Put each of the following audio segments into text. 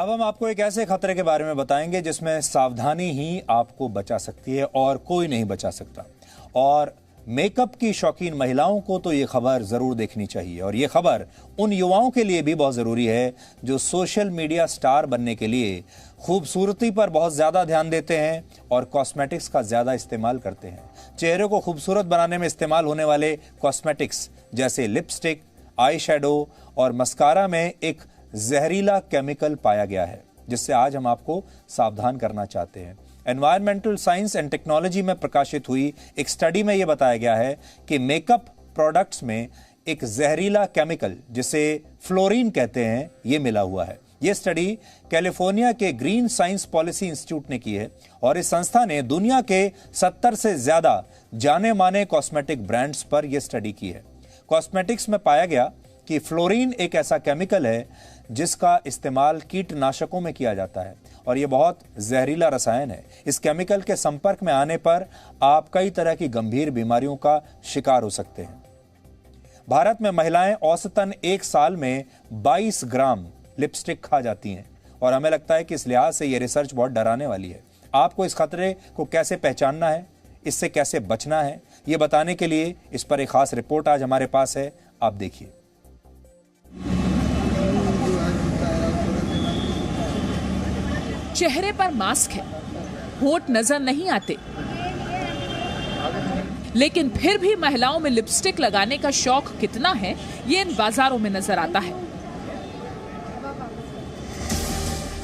अब हम आपको एक ऐसे खतरे के बारे में बताएंगे जिसमें सावधानी ही आपको बचा सकती है और कोई नहीं बचा सकता। और मेकअप की शौकीन महिलाओं को तो ये खबर जरूर देखनी चाहिए, और ये खबर उन युवाओं के लिए भी बहुत जरूरी है जो सोशल मीडिया स्टार बनने के लिए खूबसूरती पर बहुत ज्यादा ध्यान देते हैं और कॉस्मेटिक्स का ज्यादा इस्तेमाल करते हैं। चेहरे को खूबसूरत बनाने में इस्तेमाल होने वाले कॉस्मेटिक्स जैसे लिपस्टिक, आई शैडो और मस्कारा में एक जहरीला केमिकल पाया गया है, जिससे आज हम आपको सावधान करना चाहते हैं। एनवायरमेंटल साइंस एंड टेक्नोलॉजी में प्रकाशित हुई एक स्टडी में यह बताया गया है कि मेकअप प्रोडक्ट्स में एक जहरीला केमिकल जिसे फ्लोरीन कहते हैं, यह मिला हुआ है। यह स्टडी कैलिफोर्निया के ग्रीन साइंस पॉलिसी इंस्टीट्यूट ने की है और इस संस्था ने दुनिया के 70 से ज्यादा जाने माने कॉस्मेटिक ब्रांड्स पर यह स्टडी की है। कॉस्मेटिक्स में पाया गया कि फ्लोरीन एक ऐसा केमिकल है जिसका इस्तेमाल कीटनाशकों में किया जाता है और यह बहुत जहरीला रसायन है। इस केमिकल के संपर्क में आने पर आप कई तरह की गंभीर बीमारियों का शिकार हो सकते हैं। भारत में महिलाएं औसतन एक साल में 22 ग्राम लिपस्टिक खा जाती हैं और हमें लगता है कि इस लिहाज से यह रिसर्च बहुत डराने वाली है। आपको इस खतरे को कैसे पहचानना है, इससे कैसे बचना है, यह बताने के लिए इस पर एक खास रिपोर्ट आज हमारे पास है। आप देखिए। चेहरे पर मास्क है, होंठ नजर नहीं आते, लेकिन फिर भी महिलाओं में लिपस्टिक लगाने का शौक कितना है ये इन बाजारों में नजर आता है।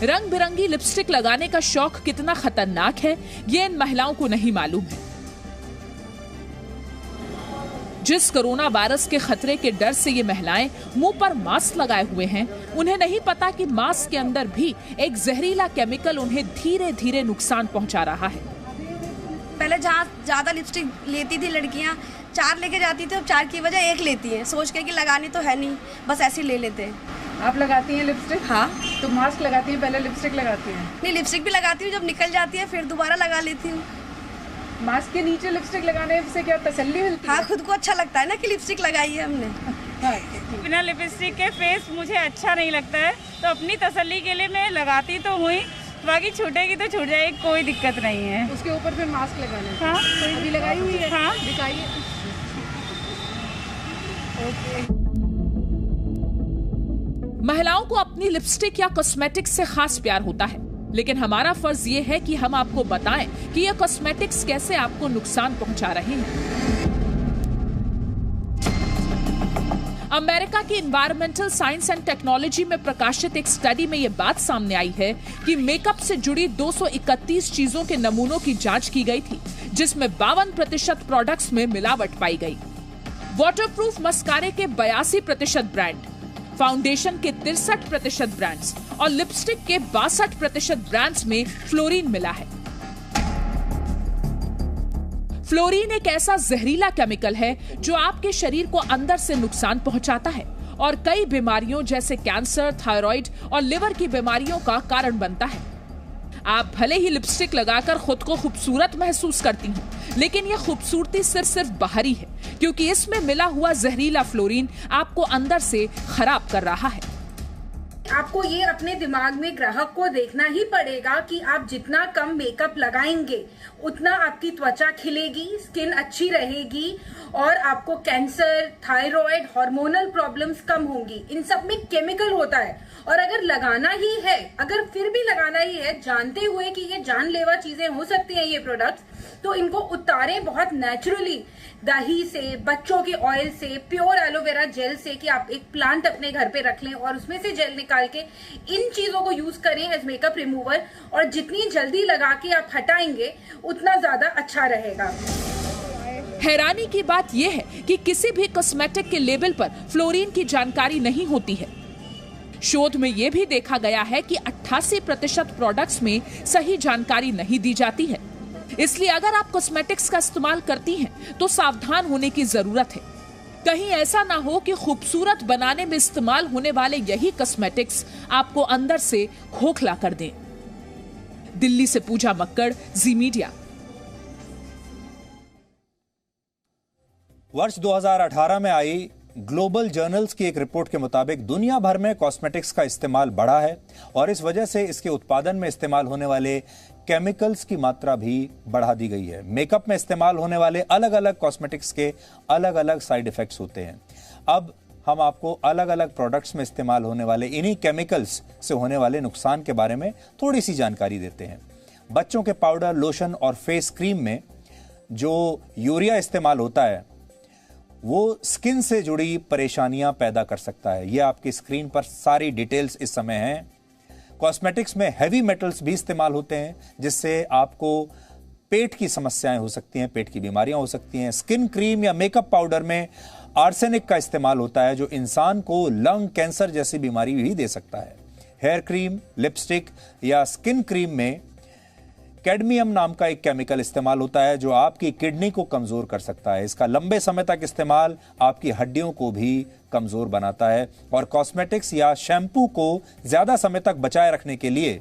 रंग बिरंगी लिपस्टिक लगाने का शौक कितना खतरनाक है ये इन महिलाओं को नहीं मालूम है। जिस कोरोना वायरस के खतरे के डर से ये महिलाएं मुंह पर मास्क लगाए हुए हैं, उन्हें नहीं पता कि मास्क के अंदर भी एक जहरीला केमिकल उन्हें धीरे धीरे नुकसान पहुंचा रहा है। पहले जहाँ ज्यादा लिपस्टिक लेती थी लड़कियां, 4 लेके जाती थी, अब 4 की वजह 1 लेती है, सोच के कि लगानी तो है नहीं, बस ऐसे ही ले लेते हैं। आप लगाती हैं लिपस्टिक? हाँ। तो मास्क लगाती हैं, पहले लिपस्टिक लगाती हैं? नहीं, लिपस्टिक भी लगाती हूँ, जब निकल जाती है फिर दोबारा लगा लेती हूँ। मास्क के नीचे लिपस्टिक लगाने से क्या तसल्ली मिलती है? हाँ, खुद को अच्छा लगता है ना कि लिपस्टिक लगाई है हमने। बिना लिपस्टिक के फेस मुझे अच्छा नहीं लगता है, तो अपनी तसल्ली के लिए मैं लगाती तो हुई, बाकी छूटेगी तो छूट जाएगी, कोई दिक्कत नहीं है। उसके ऊपर फिर मास्क लगाना है। हाँ, कोई भी लगाई हुई है? हाँ, दिखाइए। महिलाओं को अपनी लिपस्टिक या कॉस्मेटिक्स से खास प्यार होता है, लेकिन हमारा फर्ज ये है कि हम आपको बताएं कि ये कॉस्मेटिक्स कैसे आपको नुकसान पहुंचा रहे हैं। अमेरिका की एनवायरमेंटल साइंस एंड टेक्नोलॉजी में प्रकाशित एक स्टडी में यह बात सामने आई है कि मेकअप से जुड़ी 231 चीजों के नमूनों की जांच की गई थी, जिसमें 52% प्रोडक्ट्स में मिलावट पाई गई। वाटरप्रूफ मस्कारे के 82% ब्रांड, फाउंडेशन के 63% ब्रांड्स और लिपस्टिक के 62% ब्रांड्स में फ्लोरीन मिला है। फ्लोरीन एक ऐसा जहरीला केमिकल है जो आपके शरीर को अंदर से नुकसान पहुंचाता है और कई बीमारियों जैसे कैंसर, थायराइड और लिवर की बीमारियों का कारण बनता है। आप भले ही लिपस्टिक लगाकर खुद को खूबसूरत महसूस करती हैं, लेकिन यह खूबसूरती सिर्फ बाहरी है, क्योंकि इसमें मिला हुआ जहरीला फ्लोरीन आपको अंदर से खराब कर रहा है। आपको ये अपने दिमाग में ग्राहक को देखना ही पड़ेगा कि आप जितना कम मेकअप लगाएंगे उतना आपकी त्वचा खिलेगी, स्किन अच्छी रहेगी और आपको कैंसर, थायराइड, हार्मोनल प्रॉब्लम्स कम होंगी। इन सब में केमिकल होता है और अगर लगाना ही है, अगर फिर भी लगाना ही है जानते हुए कि ये जानलेवा चीजें हो सकती हैं ये प्रोडक्ट्स, तो इनको उतारें बहुत नेचुरली, दही से, बच्चों के ऑयल से, प्योर एलोवेरा जेल से, कि आप एक प्लांट अपने घर पे रख लें और उसमें से जेल निकाल के इन चीजों को यूज करें एज मेकअप रिमूवर, और जितनी जल्दी लगा के आप हटाएंगे उतना ज्यादा अच्छा रहेगा। हैरानी की बात यह है कि किसी भी कॉस्मेटिक के लेबल पर फ्लोरीन की जानकारी नहीं होती है। शोध में यह भी देखा गया है कि 88% प्रोडक्ट्स में सही जानकारी नहीं दी जाती है। इसलिए अगर आप कॉस्मेटिक्स का इस्तेमाल करती हैं तो सावधान होने की जरूरत है। कहीं ऐसा ना हो कि खूबसूरत बनाने में इस्तेमाल होने वाले यही कॉस्मेटिक्स आपको अंदर से खोखला कर दें। दिल्ली से पूजा मक्कड़, जी मीडिया। वर्ष 2018 में आई ग्लोबल जर्नल्स की एक रिपोर्ट के मुताबिक दुनिया भर में कॉस्मेटिक्स का इस्तेमाल बढ़ा है और इस वजह से इसके उत्पादन में इस्तेमाल होने वाले केमिकल्स की मात्रा भी बढ़ा दी गई है। मेकअप में इस्तेमाल होने वाले अलग अलग कॉस्मेटिक्स के अलग अलग साइड इफेक्ट्स होते हैं। अब हम आपको अलग अलग प्रोडक्ट्स में इस्तेमाल होने वाले इन्हीं केमिकल्स से होने वाले नुकसान के बारे में थोड़ी सी जानकारी देते हैं। बच्चों के पाउडर, लोशन और फेस क्रीम में जो यूरिया इस्तेमाल होता है वो स्किन से जुड़ी परेशानियां पैदा कर सकता है। यह आपकी स्क्रीन पर सारी डिटेल्स इस समय हैं। कॉस्मेटिक्स में हैवी मेटल्स भी इस्तेमाल होते हैं जिससे आपको पेट की समस्याएं हो सकती हैं, पेट की बीमारियां हो सकती हैं। स्किन क्रीम या मेकअप पाउडर में आर्सेनिक का इस्तेमाल होता है जो इंसान को लंग कैंसर जैसी बीमारी भी दे सकता है। हेयर क्रीम, लिपस्टिक या स्किन क्रीम में कैडमियम नाम का एक केमिकल इस्तेमाल होता है जो आपकी किडनी को कमजोर कर सकता है। इसका लंबे समय तक इस्तेमाल आपकी हड्डियों को भी कमजोर बनाता है। और कॉस्मेटिक्स या शैम्पू को ज्यादा समय तक बचाए रखने के लिए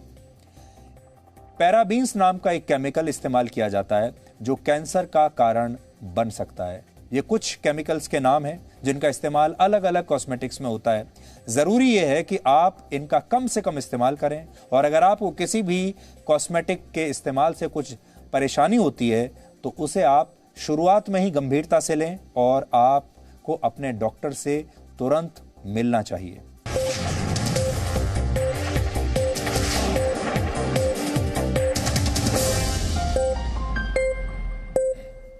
पैराबीन्स नाम का एक केमिकल इस्तेमाल किया जाता है जो कैंसर का कारण बन सकता है। ये कुछ केमिकल्स के नाम हैं जिनका इस्तेमाल अलग अलग कॉस्मेटिक्स में होता है। जरूरी यह है कि आप इनका कम से कम इस्तेमाल करें और अगर आपको किसी भी कॉस्मेटिक के इस्तेमाल से कुछ परेशानी होती है तो उसे आप शुरुआत में ही गंभीरता से लें और आपको अपने डॉक्टर से तुरंत मिलना चाहिए।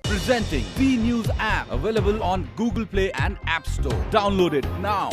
Presenting B News app, available on Google Play and App Store. Download it now.